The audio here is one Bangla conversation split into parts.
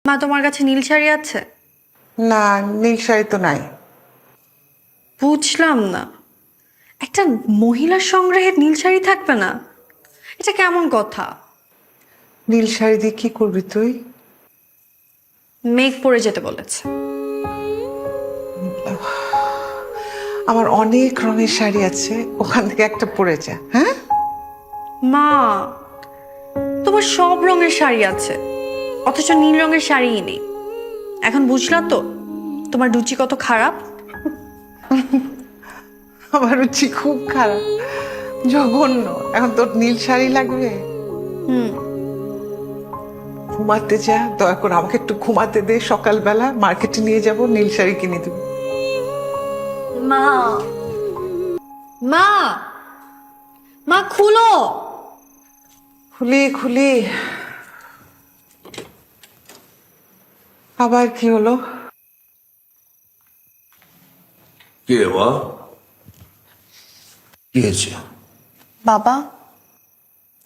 মা, তোমার কাছে নীল শাড়ি আছে? না, নীল শাড়ি তো নাই। বুঝলাম না, একটা মহিলার সংগ্রহে নীল শাড়ি থাকবে না? এটা কেমন কথা? নীল শাড়ি দিয়ে কি করবি তুই? মেঘ পরে যেতে বলেছে। আমার অনেক রঙের শাড়ি আছে, ওখান থেকে একটা পরে যা। হ্যাঁ মা, তোমার সব রঙের শাড়ি আছে, অথচ নীল রঙের শাড়িই নেই। এখন বুঝলা তো তোমার রুচি কত খারাপ? আমার রুচি খুব খারাপ, জঘন্য। এখন তোর নীল শাড়ি লাগবে? হুম। ঘুমাতে যা, দয়া করে আমাকে একটু ঘুমাতে দে। সকালবেলা মার্কেটে নিয়ে যাব, নীল শাড়ি কিনে দেবো। মা, মা, মা খুলো। খুলি খুলি, আবার কি হলো? কি রে মা? কি হয়েছে? বাবা,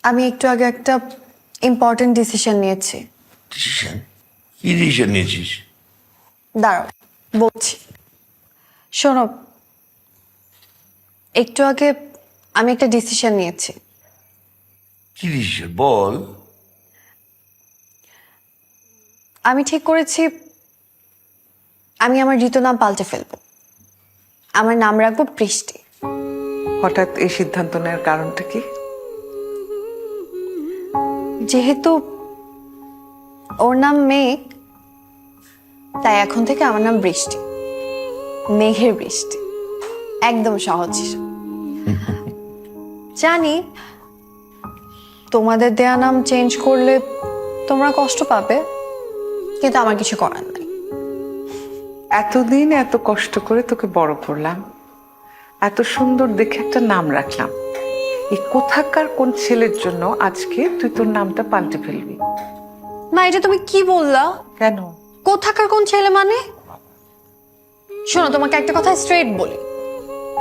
আমি একটু আগে একটা ইম্পর্টেন্ট ডিসিশন নিয়েছি। ডিসিশন? কি ডিসিশন নিয়েছিস? দাঁড়াও, বলছি। শোনো, একটু আগে আমি একটা ডিসিশন নিয়েছি। কি ডিসিশন বল? আমি ঠিক করেছি আমি আমার ঋতু নাম পাল্টে ফেলবো। আমার নাম রাখবো বৃষ্টি। হঠাৎ এই সিদ্ধান্ত নেওয়ার কারণটা কি? যেহেতু ওর নাম মেঘ, তাই এখন থেকে আমার নাম বৃষ্টি। মেঘের বৃষ্টি। একদম সহজ হিসাব। জানি তোমাদের দেয়া নাম চেঞ্জ করলে তোমরা কষ্ট পাবে, কিন্তু আমার কিছু করার নাই। এতদিন এত কষ্ট করে তোকে বড় করলাম, এত সুন্দর দেখে একটা নাম রাখলাম। এই কোথাকার কোন ছেলের জন্য আজকে তুই তোর নামটা পাল্টে ফেলবি? মা, এটা তুমি কি বললা? কেন? কোথাকার কোন ছেলে মানে? শোনো, তোমাকে একটা কথা স্ট্রেট বলি,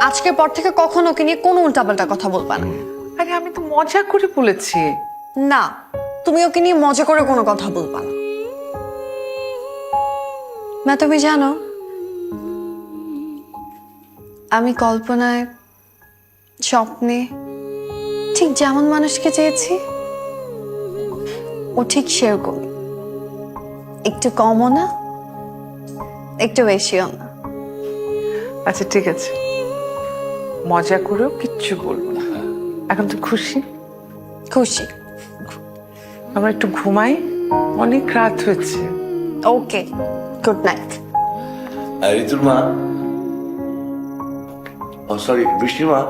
আজকের পর থেকে কখনো ওকে নিয়ে কোনো উল্টাপাল্টা কথা বলবা না। আরে আমি তো মজা করে বলেছি। না, তুমি ওকে নিয়ে মজা করে কোনো কথা বলবা না। মা, তুমি জানো আমি কল্পনায়, স্বপ্নে ঠিক যেমন মানুষকে চেয়েছি, ও ঠিক সেরকম। একটু কমও না, একটু বেশিও না। আচ্ছা ঠিক আছে, মজা করেও কিচ্ছু বলবো না। এখন তো খুশি? খুশি। আমরা একটু ঘুমাই, অনেক রাত হয়েছে। ওকে, গুড নাইট। ঋতুর মা, ও সরি, বৃষ্টির মা,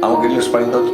আমাকে গ্লাস পানি দাও তো।